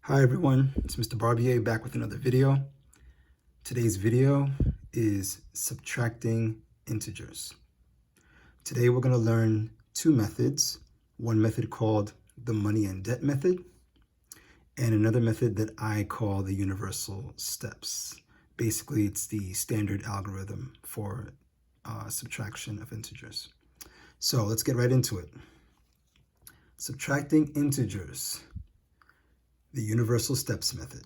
Hi everyone, it's Mr. Barbier back with another video. Today's video is subtracting integers. Today we're going to learn two methods, one method called the money and debt method, and another method that I call the universal steps. Basically, it's the standard algorithm for subtraction of integers. So let's get right into it. Subtracting integers. The universal steps method.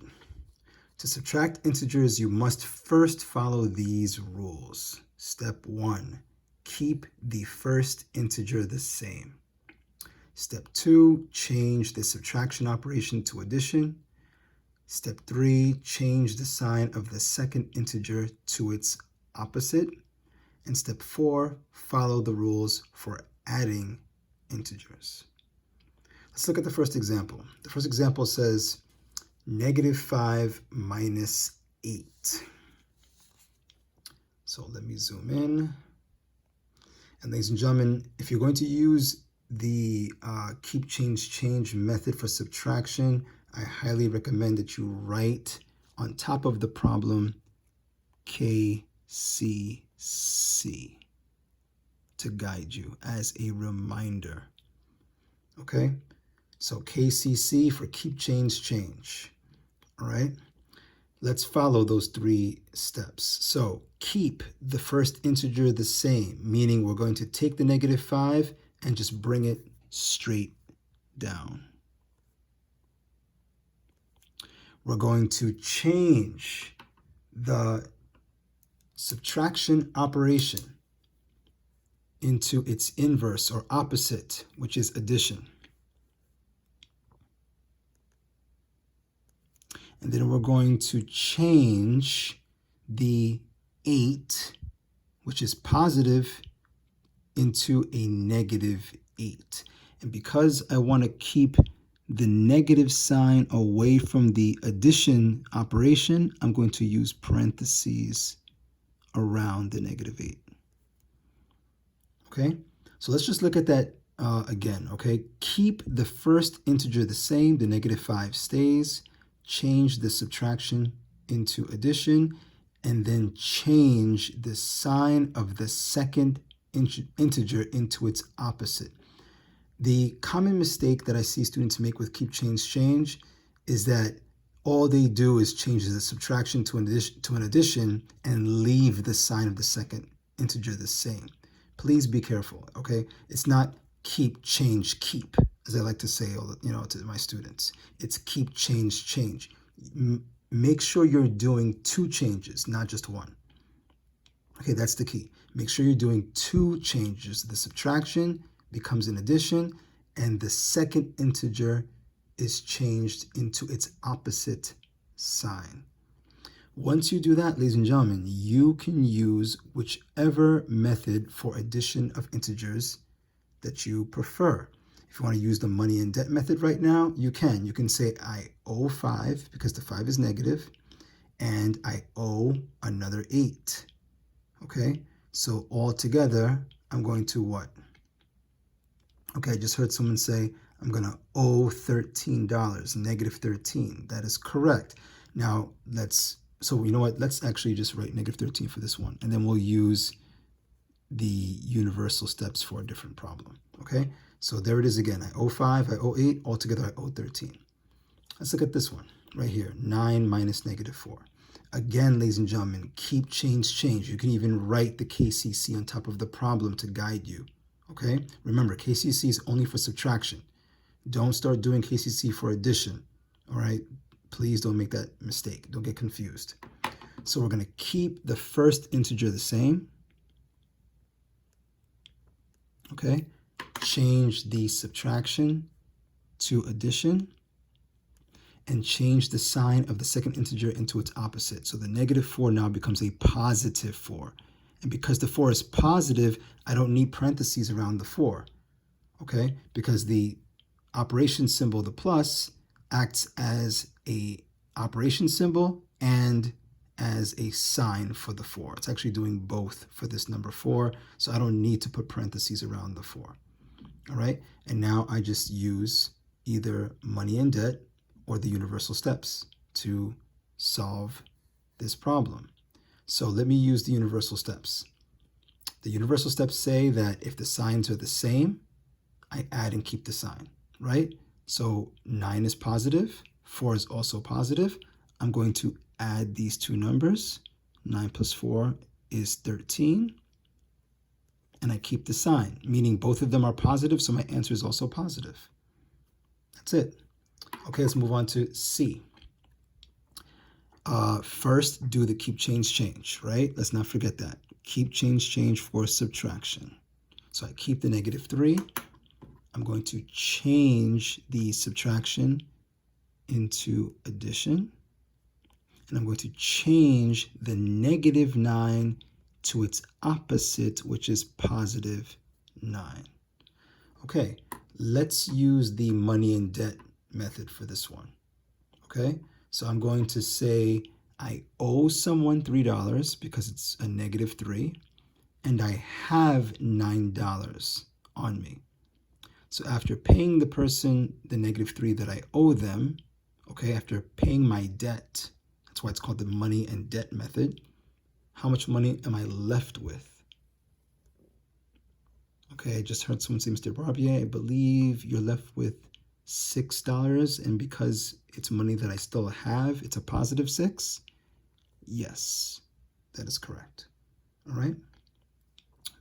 To subtract integers, you must first follow these rules. Step 1, keep the first integer the same. Step 2, change the subtraction operation to addition. Step 3, change the sign of the second integer to its opposite. And step 4, follow the rules for adding integers. Let's look at the first example. The first example says -5 minus 8. So let me zoom in. And ladies and gentlemen, if you're going to use the keep, change method for subtraction, I highly recommend that you write on top of the problem KCC to guide you as a reminder. Okay? So KCC for keep, change. All right, let's follow those 3 steps. So keep the first integer the same, meaning we're going to take the -5 and just bring it straight down. We're going to change the subtraction operation into its inverse or opposite, which is addition. And then we're going to change the 8, which is positive, into a -8. And because I want to keep the negative sign away from the addition operation, I'm going to use parentheses around the -8. Okay, so let's just look at that again. Okay, keep the first integer the same, the -5 stays. Change the subtraction into addition, and then change the sign of the second integer into its opposite. The common mistake that I see students make with keep, change is that all they do is change the subtraction to an addition and leave the sign of the second integer the same. Please be careful, okay? It's not keep, change, keep, as I like to say, to my students. It's keep, change. Make sure you're doing 2 changes, not just one. Okay, that's the key. Make sure you're doing 2 changes. The subtraction becomes an addition, and the second integer is changed into its opposite sign. Once you do that, ladies and gentlemen, you can use whichever method for addition of integers that you prefer. If you want to use the money and debt method right now, you can. You can say, I owe 5 because the 5 is negative, and I owe another 8. Okay, so all together, I'm going to what? Okay, I just heard someone say, I'm going to owe $13, -13. That is correct. Now, so you know what? Let's actually just write -13 for this one, and then we'll use the universal steps for a different problem. Okay, so there it is again. I owe 5, I owe 8, altogether I owe 13. Let's look at this one right here, 9 minus -4. Again, ladies and gentlemen, keep, change. You can even write the KCC on top of the problem to guide you. Okay, remember, KCC is only for subtraction. Don't start doing KCC for addition. All right, please don't make that mistake. Don't get confused. So we're going to keep the first integer the same. Okay, change the subtraction to addition, and change the sign of the second integer into its opposite. So the -4 now becomes a +4. And because the 4 is positive, I don't need parentheses around the 4. Okay, because the operation symbol, the plus, acts as a operation symbol and as a sign for the 4. It's actually doing both for this number 4, so I don't need to put parentheses around the 4. All right, and now I just use either money and debt or the universal steps to solve this problem. So let me use the universal steps. The universal steps say that if the signs are the same, I add and keep the sign, right? So 9 is positive, 4 is also positive. I'm going to add these two numbers. 9 plus 4 is 13. And I keep the sign, meaning both of them are positive, so my answer is also positive. That's it. Okay, let's move on to C. First, do the keep, change, change, right? Let's not forget that. Keep, change, change for subtraction. So I keep the -3. I'm going to change the subtraction into addition. And I'm going to change the -9 to its opposite, which is +9. Okay, let's use the money and debt method for this one. Okay, so I'm going to say I owe someone $3 because it's a -3, and I have $9 on me. So after paying the person the -3 that I owe them, okay, after paying my debt, that's why it's called the money and debt method, how much money am I left with? Okay, I just heard someone say, Mr. Barbier, I believe you're left with $6, and because it's money that I still have, it's a +6? Yes, that is correct. All right,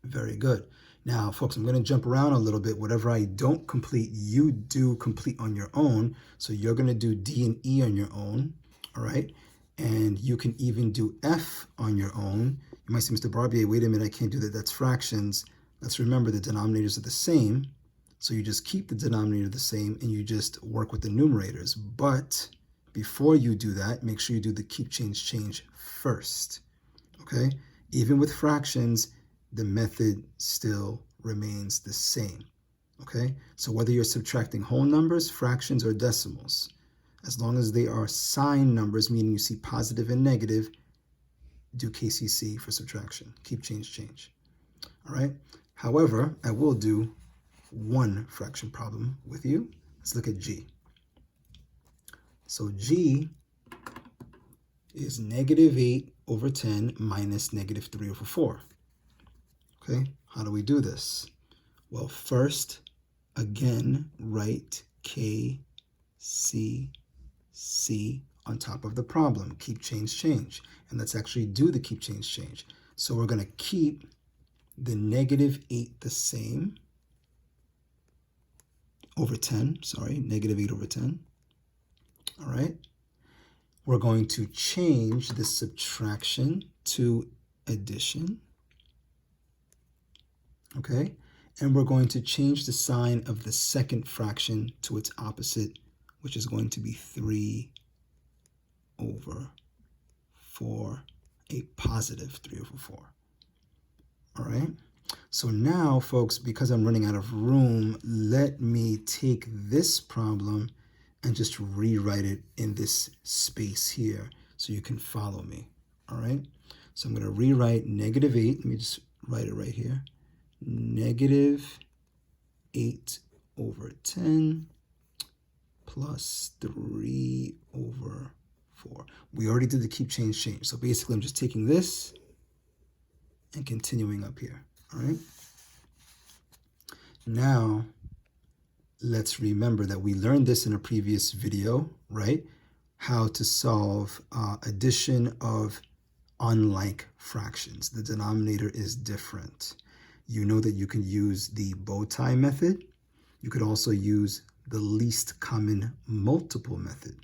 very good. Now, folks, I'm going to jump around a little bit. Whatever I don't complete, you do complete on your own. So you're going to do D and E on your own, all right? And you can even do F on your own. You might say, Mr. Barbier, wait a minute, I can't do that. That's fractions. Let's remember the denominators are the same. So you just keep the denominator the same and you just work with the numerators. But before you do that, make sure you do the keep, change, change first, okay? Even with fractions, the method still remains the same, okay? So whether you're subtracting whole numbers, fractions, or decimals, as long as they are sign numbers, meaning you see positive and negative, do KCC for subtraction. Keep, change, change. All right? However, I will do one fraction problem with you. Let's look at G. So G is -8/10 minus -3/4. Okay, how do we do this? Well, first, again, write K, C, C on top of the problem. Keep, change, change. And let's actually do the keep, change, change. So we're going to keep the -8 the same over 10. Sorry, -8/10. All right. We're going to change the subtraction to addition. Okay, and we're going to change the sign of the second fraction to its opposite, which is going to be 3/4, a +3/4. All right, so now, folks, because I'm running out of room, let me take this problem and just rewrite it in this space here so you can follow me. All right, so I'm going to rewrite -8. Let me just write it right here. -8/10 plus 3/4. We already did the keep, change, change. So basically, I'm just taking this and continuing up here. All right. Now, let's remember that we learned this in a previous video, right? How to solve addition of unlike fractions. The denominator is different. You know that you can use the bow tie method. You could also use the least common multiple method.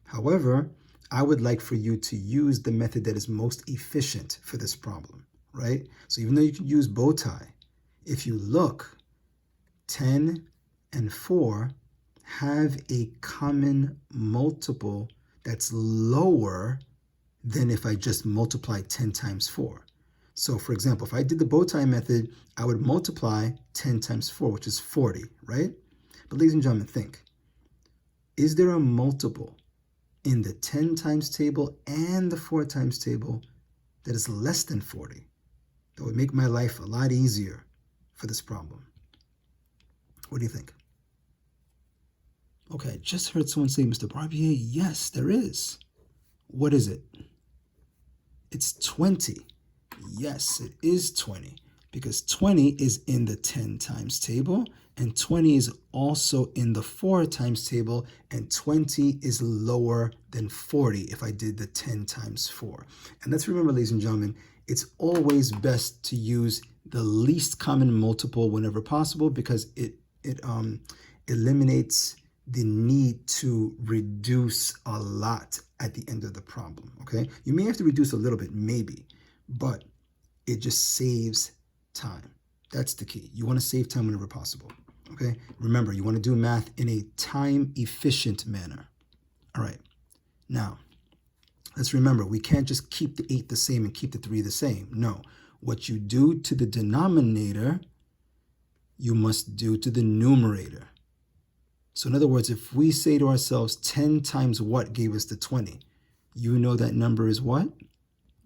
However, I would like for you to use the method that is most efficient for this problem, right? So even though you can use bow tie, if you look, 10 and 4 have a common multiple that's lower than if I just multiply 10 times 4. So for example, if I did the bow tie method, I would multiply 10 times 4, which is 40, right? But ladies and gentlemen, think, is there a multiple in the 10 times table and the 4 times table that is less than 40? That would make my life a lot easier for this problem. What do you think? Okay, I just heard someone say, Mr. Barbier, yes, there is. What is it? It's 20. Yes, it is 20 because 20 is in the 10 times table and 20 is also in the 4 times table and 20 is lower than 40 if I did the 10 times 4. And let's remember, ladies and gentlemen, it's always best to use the least common multiple whenever possible because it eliminates the need to reduce a lot at the end of the problem, okay? You may have to reduce a little bit, maybe, but it just saves time. That's the key. You want to save time whenever possible, okay? Remember, you want to do math in a time-efficient manner. All right, now, let's remember, we can't just keep the 8 the same and keep the 3 the same. No, what you do to the denominator, you must do to the numerator. So in other words, if we say to ourselves 10 times what gave us the 20, you know that number is what?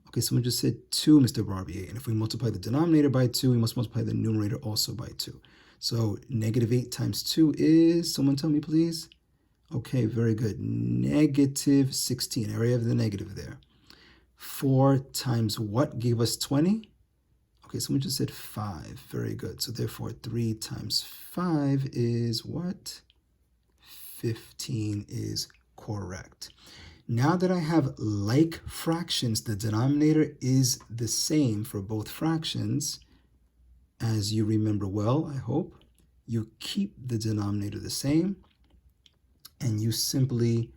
Okay, someone just said 2, Mr. Barbier. And if we multiply the denominator by 2, we must multiply the numerator also by 2. So negative 8 times 2 is, someone tell me please? Okay, very good. Negative 16. I already have the negative there. 4 times what gave us 20? Okay, someone just said 5. Very good. So therefore 3 times 5 is what? 15 is correct. Now that I have like fractions, the denominator is the same for both fractions. As you remember well, I hope, you keep the denominator the same and you simply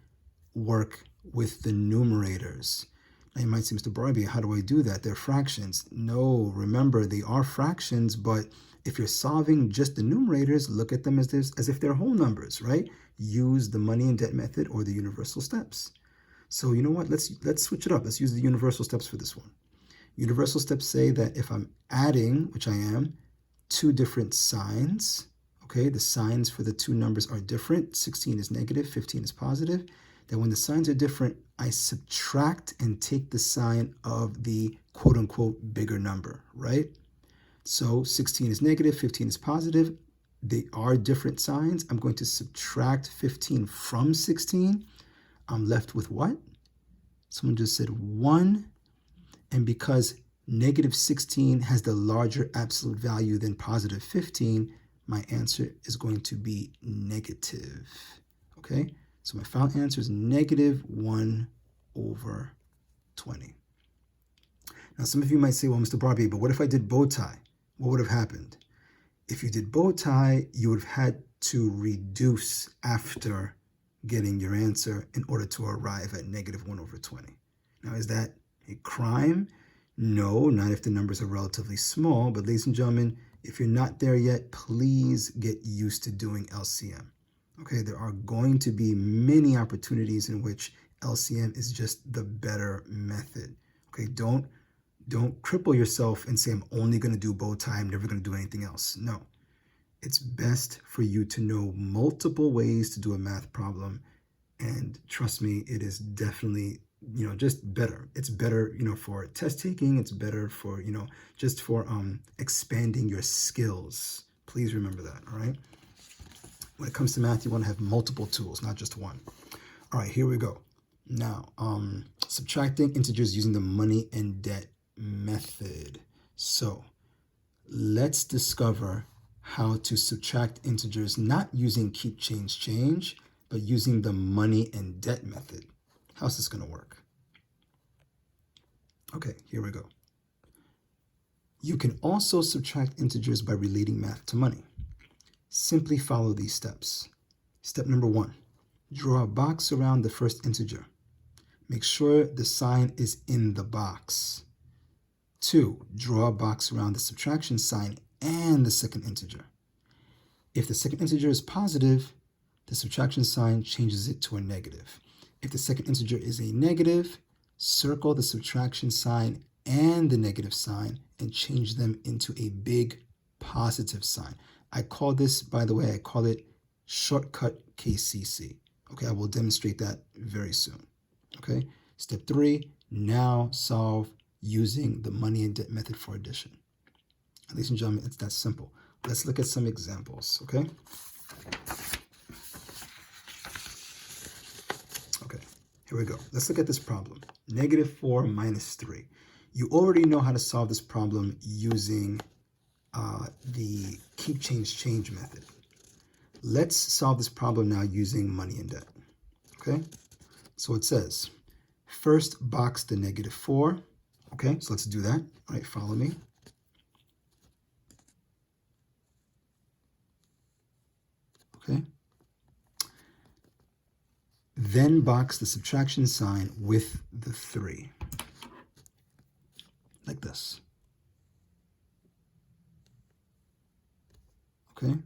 work with the numerators. Now you might say, Mr. Barbier, how do I do that? They're fractions. No, remember, they are fractions, but if you're solving just the numerators, look at them as if they're whole numbers, right? Use the money and debt method or the universal steps. So you know what? Let's switch it up. Let's use the universal steps for this one. Universal steps say that if I'm adding, which I am, 2 different signs, okay, the signs for the 2 numbers are different. 16 is negative, 15 is positive. Then when the signs are different, I subtract and take the sign of the quote-unquote bigger number, right? So 16 is negative, 15 is positive. They are different signs. I'm going to subtract 15 from 16. I'm left with what? Someone just said 1. And because negative 16 has the larger absolute value than positive 15, my answer is going to be negative. Okay? So my final answer is negative 1 over 20. Now, some of you might say, well, Mr. Barbier, but what if I did bow tie? What would have happened? If you did bow tie, you would have had to reduce after getting your answer in order to arrive at negative 1 over 20. Now, is that a crime? No, not if the numbers are relatively small. But ladies and gentlemen, if you're not there yet, please get used to doing LCM. Okay, there are going to be many opportunities in which LCM is just the better method. Okay, don't cripple yourself and say, I'm only going to do bow tie, I'm never going to do anything else. No. It's best for you to know multiple ways to do a math problem. And trust me, it is definitely, just better. It's better, for test taking. It's better for, just for expanding your skills. Please remember that, all right? When it comes to math, you want to have multiple tools, not just one. All right, here we go. Now, subtracting integers using the money and debt method. So let's discover how to subtract integers not using keep, change, but using the money and debt method. How's this going to work? Okay, here we go. You can also subtract integers by relating math to money. Simply follow these steps. Step number 1, draw a box around the first integer. Make sure the sign is in the box. 2, draw a box around the subtraction sign and the second integer. If the second integer is positive, the subtraction sign changes it to a negative. If the second integer is a negative, circle the subtraction sign and the negative sign and change them into a big positive sign. I call this, by the way, I call it shortcut KCC. Okay, I will demonstrate that very soon. Okay, step 3, now solve using the money and debt method for addition. Ladies and gentlemen, it's that simple. Let's look at some examples, okay? Here we go. Let's look at this problem. -4 minus 3. You already know how to solve this problem using the keep change method. Let's solve this problem now using money and debt. Okay? So it says, first box the -4. Okay, so let's do that. All right, follow me. Okay. Then box the subtraction sign with the 3. Like this. Okay.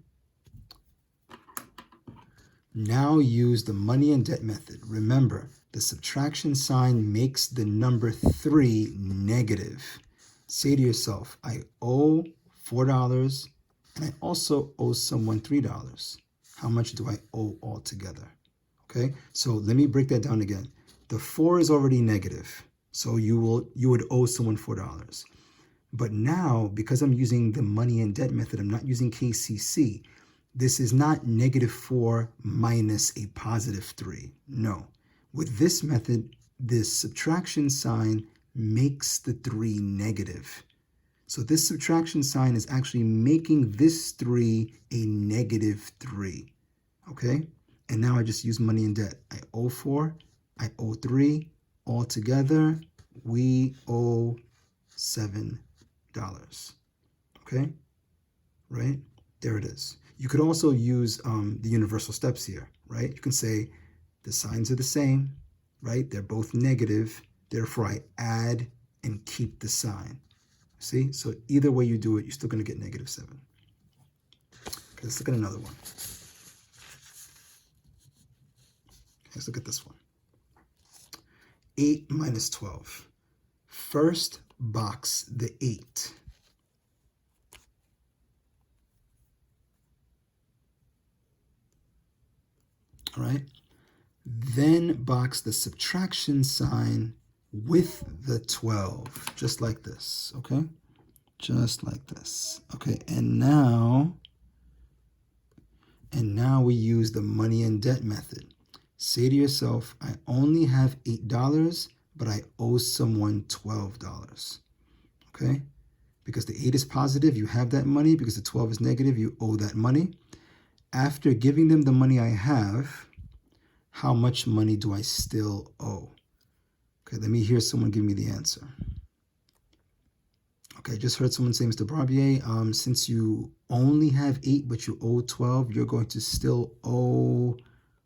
Now use the money and debt method. Remember, the subtraction sign makes the number 3 negative. Say to yourself, I owe $4 and I also owe someone $3. How much do I owe altogether? Okay, so let me break that down again. The 4 is already negative, so you would owe someone $4. But now, because I'm using the money and debt method, I'm not using KCC. This is not -4 minus a +3. No. With this method, this subtraction sign makes the 3 negative. So this subtraction sign is actually making this 3 a -3. Okay? And now I just use money and debt. I owe 4, I owe 3. Altogether, we owe $7. Okay? Right? There it is. You could also use the universal steps here, right? You can say the signs are the same, right? They're both negative. Therefore, I add and keep the sign. See? So either way you do it, you're still going to get -7. Okay, let's look at another one. Let's look at this one. 8 minus 12. First box the 8. All right. Then box the subtraction sign with the 12, just like this, okay? Just like this. Okay, and now we use the money and debt method. Say to yourself, I only have $8, but I owe someone $12. Okay? Because the 8 is positive, you have that money. Because the 12 is negative, you owe that money. After giving them the money I have, how much money do I still owe? Okay, let me hear someone give me the answer. Okay, I just heard someone say, Mr. Barbier, since you only have 8, but you owe 12, you're going to still owe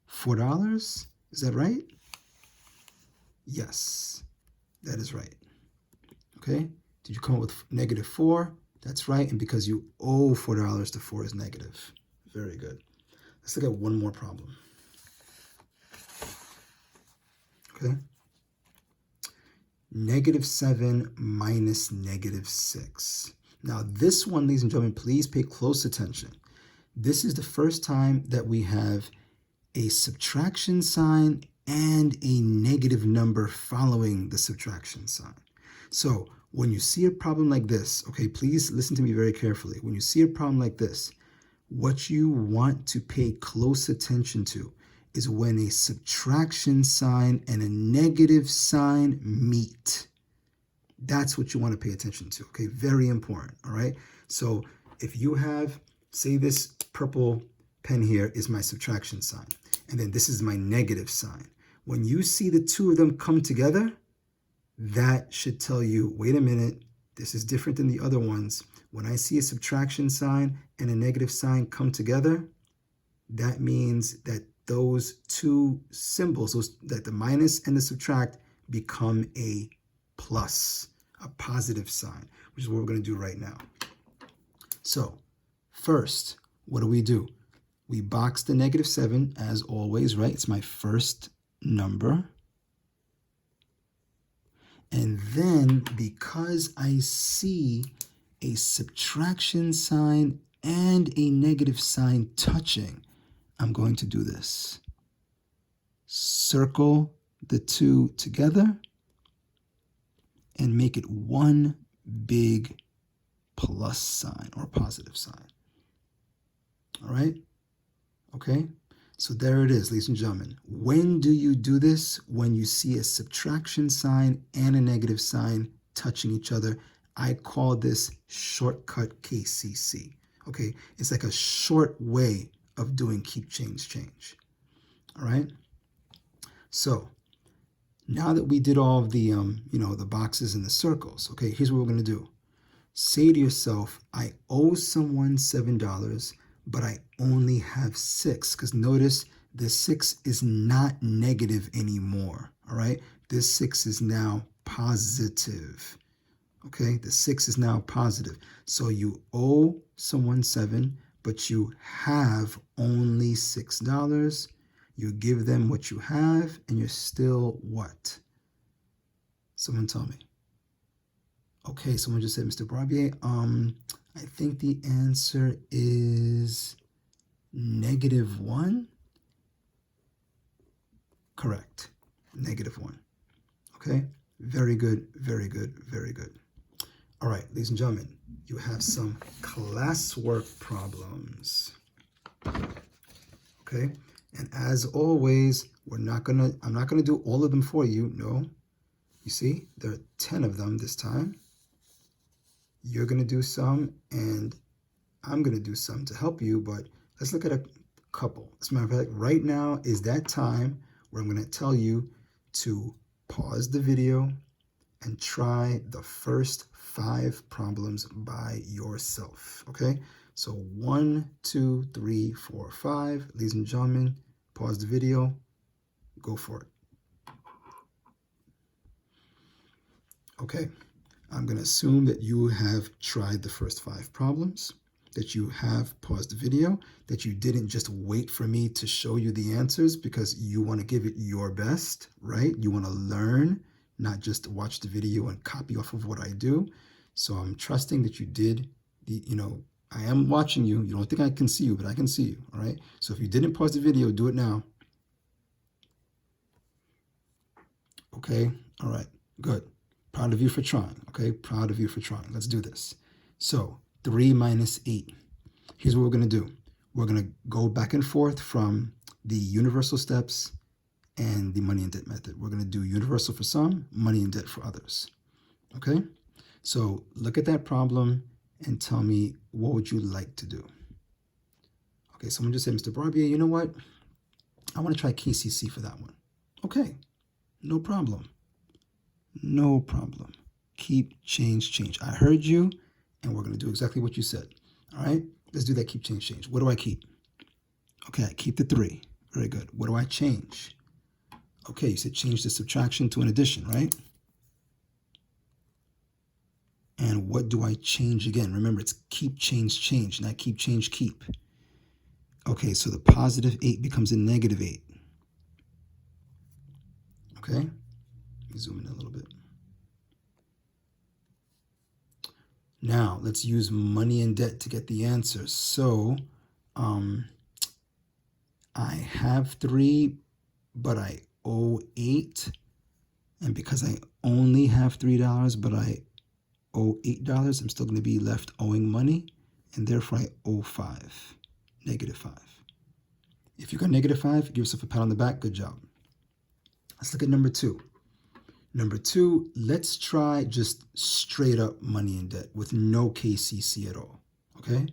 $4? Is that right? Yes, that is right. Okay, did you come up with -4? That's right, and because you owe $4, the 4 is negative. Very good. Let's look at one more problem. Okay. -7 minus -6. Now this one, ladies and gentlemen, please pay close attention. This is the first time that we have a subtraction sign and a negative number following the subtraction sign. So when you see a problem like this, okay, please listen to me very carefully. When you see a problem like this, what you want to pay close attention to is when a subtraction sign and a negative sign meet. That's what you want to pay attention to, okay? Very important, all right? So if you have, say this purple pen here is my subtraction sign, and then this is my negative sign. When you see the two of them come together, that should tell you, wait a minute, this is different than the other ones. When I see a subtraction sign and a negative sign come together, that means that those two symbols, that the minus and the subtract, become a plus, a positive sign, which is what we're going to do right now. So first, what do? We box the -7 as always, right? It's my first number. And then because I see a subtraction sign and a negative sign touching, I'm going to do this. Circle the two together and make it one big plus sign or positive sign. All right? Okay? So there it is, ladies and gentlemen. When do you do this? When you see a subtraction sign and a negative sign touching each other. I call this shortcut KCC. Okay, it's like a short way of doing keep, change, change. All right. So now that we did all of the, the boxes and the circles, okay, here's what we're going to do. Say to yourself, I owe someone $7, but I only have 6. Because notice the 6 is not negative anymore. All right. This 6 is now positive. Okay. The 6 is now positive. So you owe someone 7, but you have only $6. You give them what you have, and you're still what? Someone tell me. Okay, someone just said, Mr. Barbier, I think the answer is -1. Correct. -1. Okay, very good, very good, very good. All right, ladies and gentlemen, you have some classwork problems. Okay, and as always, I'm not gonna do all of them for you. No, you see, there are 10 of them this time. You're gonna do some, and I'm gonna do some to help you. But let's look at a couple. As a matter of fact, right now is that time where I'm gonna tell you to pause the video and try the first 5 problems by yourself. Okay, so 1, 2, 3, 4, 5. Ladies and gentlemen, pause the video, go for it. Okay, I'm going to assume that you have tried the first 5 problems, that you have paused the video, that you didn't just wait for me to show you the answers because you want to give it your best, right? You want to learn, not just watch the video and copy off of what I do. So I'm trusting that you did I am watching you. You don't think I can see you, but I can see you, all right? So if you didn't pause the video, do it now. Okay, all right, good. Proud of you for trying, okay? Proud of you for trying. Let's do this. So 3 minus 8. Here's what we're going to do. We're going to go back and forth from the universal steps and the money and debt method. We're going to do universal for some, money and debt for others, okay? So look at that problem and tell me, what would you like to do? Okay, someone just said, Mr. Barbier, you know what? I want to try KCC for that one. Okay, no problem. No problem. Keep, change, change. I heard you, and we're going to do exactly what you said. All right, let's do that keep, change, change. What do I keep? Okay, I keep the 3. Very good. What do I change? Okay, you said change the subtraction to an addition, right? And what do I change again? Remember, it's keep, change, change, not keep, change, keep. Okay, so the positive 8 becomes a negative 8. Okay, let me zoom in a little bit. Now, let's use money and debt to get the answer. So, I have 3, but I owe 8. And because I only have $3, but I owe $8, I'm still going to be left owing money, and therefore I owe 5, -5. If you got -5, give yourself a pat on the back. Good job. Let's look at number 2. Number 2, let's try just straight up money and debt with no KCC at all. Okay,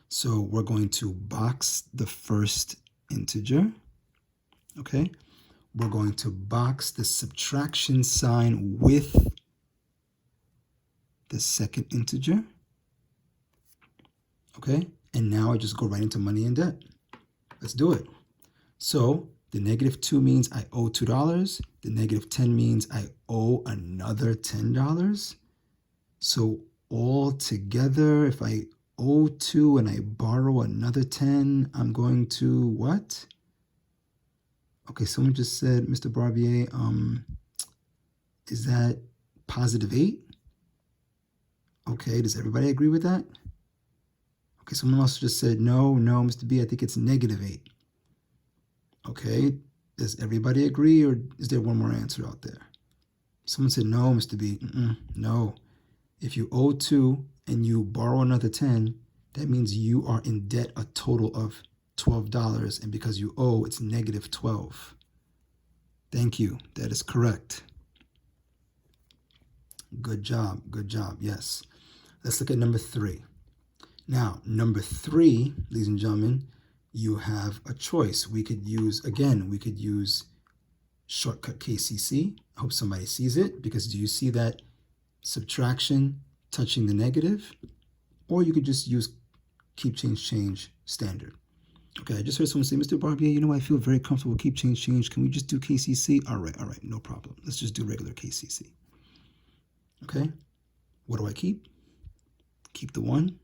so we're going to box the first integer. Okay, we're going to box the subtraction sign with the second integer. Okay, and now I just go right into money and debt. Let's do it. So the -2 means I owe $2. The -10 means I owe another $10. So all together, if I owe 2 and I borrow another 10, I'm going to what? Okay, someone just said, Mr. Barbier, is that +8? Okay, does everybody agree with that? Okay, someone else just said, no, Mr. B, I think it's -8. Okay, does everybody agree, or is there one more answer out there? Someone said, no, Mr. B, no. If you owe 2 and you borrow another 10, that means you are in debt a total of $12, and because you owe, it's negative 12. Thank you. That is correct. Good job. Good job. Yes. Let's look at number 3. Now, number 3, ladies and gentlemen, you have a choice. We could use shortcut KCC. I hope somebody sees it, because do you see that subtraction touching the negative? Or you could just use keep, change standard. Okay, I just heard someone say, Mr. Barbier, you know, I feel very comfortable with keep, change. Can we just do KCC? All right, no problem. Let's just do regular KCC. Okay, what do I keep? Keep the 1.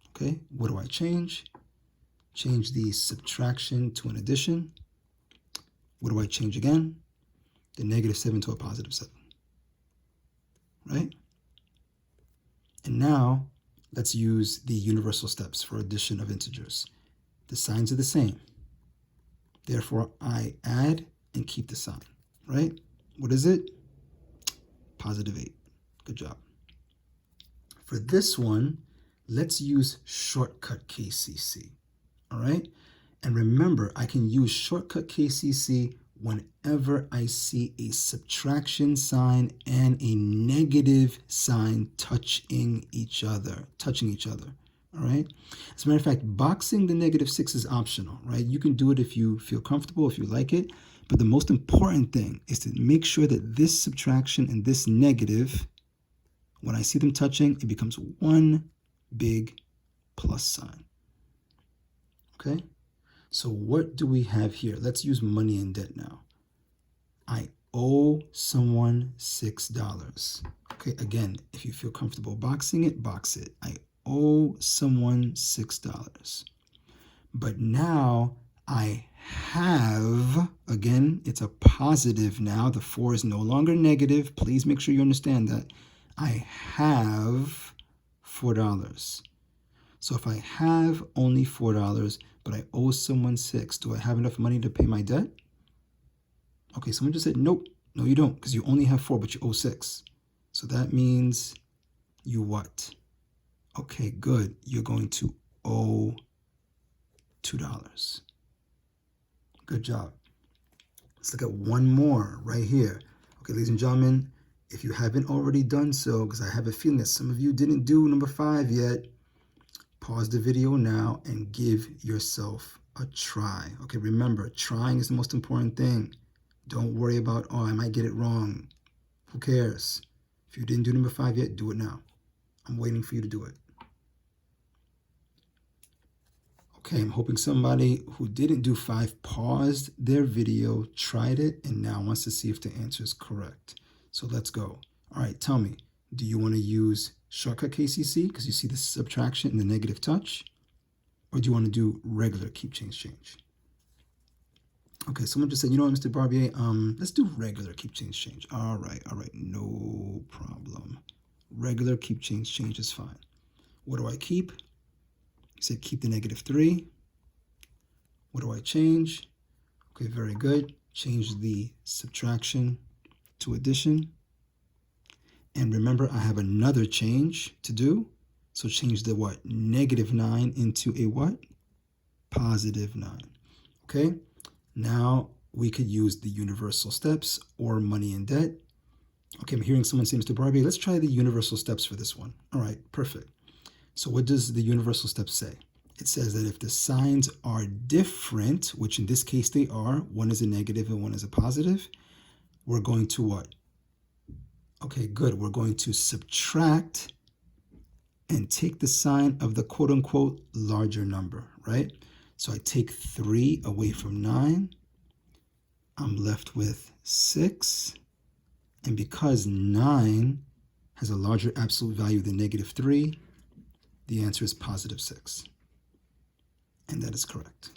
Okay, what do I change? Change the subtraction to an addition. What do I change again? The negative 7 to a positive 7. Right? And now, let's use the universal steps for addition of integers. The signs are the same. Therefore, I add and keep the sign. Right? What is it? Positive 8. Good job. For this one, let's use shortcut KCC. All right? And remember, I can use shortcut KCC whenever I see a subtraction sign and a negative sign touching each other. All right? As a matter of fact, boxing the negative 6 is optional, right? You can do it if you feel comfortable, if you like it. But the most important thing is to make sure that this subtraction and this negative, when I see them touching, it becomes one big plus sign. Okay? So what do we have here? Let's use money and debt now. I owe someone $6. Okay, again, if you feel comfortable boxing it, box it. I owe someone $6. But now I have, again, it's a positive now. The 4 is no longer negative. Please make sure you understand that. I have $4. So if I have only $4, but I owe someone $6, do I have enough money to pay my debt? Okay, someone just said, nope. No, you don't, because you only have 4, but you owe $6. So that means you what? Okay, good. You're going to owe $2. Good job. Let's look at one more right here. Okay, ladies and gentlemen, if you haven't already done so, because I have a feeling that some of you didn't do number 5 yet, pause the video now and give yourself a try. Okay, remember, trying is the most important thing. Don't worry about, oh, I might get it wrong. Who cares? If you didn't do number 5 yet, do it now. I'm waiting for you to do it. Okay, I'm hoping somebody who didn't do 5 paused their video, tried it, and now wants to see if the answer is correct. So let's go. All right, tell me, do you want to use shortcut KCC because you see the subtraction and the negative touch? Or do you want to do regular keep, change? Okay, someone just said, you know what, Mr. Barbier, let's do regular keep, change. All right, no problem. Regular keep, change is fine. What do I keep? You said keep the negative 3. What do I change? Okay, very good. Change the subtraction to addition. And remember, I have another change to do. So change the what? Negative 9 into a what? Positive 9. Okay? Now we could use the universal steps or money and debt. Okay, I'm hearing someone say, Mr. Barbier, let's try the universal steps for this one. All right, perfect. So what does the universal steps say? It says that if the signs are different, which in this case they are, one is a negative and one is a positive, we're going to what? Okay, good. We're going to subtract and take the sign of the quote-unquote larger number, right? So I take 3 away from 9. I'm left with 6. And because 9 has a larger absolute value than negative 3, the answer is positive 6. And that is correct.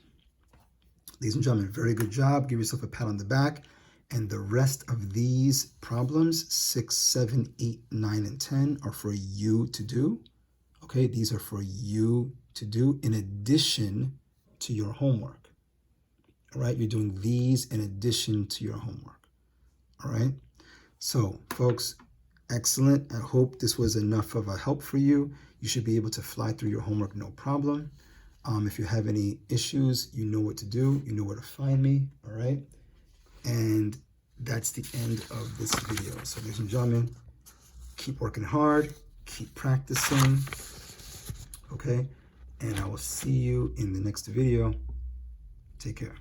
Ladies and gentlemen, very good job. Give yourself a pat on the back. And the rest of these problems, 6, 7, 8, 9, and 10, are for you to do. Okay, these are for you to do in addition to your homework. All right, you're doing these in addition to your homework. All right, so folks, excellent. I hope this was enough of a help for you. You should be able to fly through your homework no problem. If you have any issues, you know what to do. You know where to find me, all right? And that's the end of this video. So ladies and gentlemen, keep working hard, keep practicing, okay? And I will see you in the next video. Take care.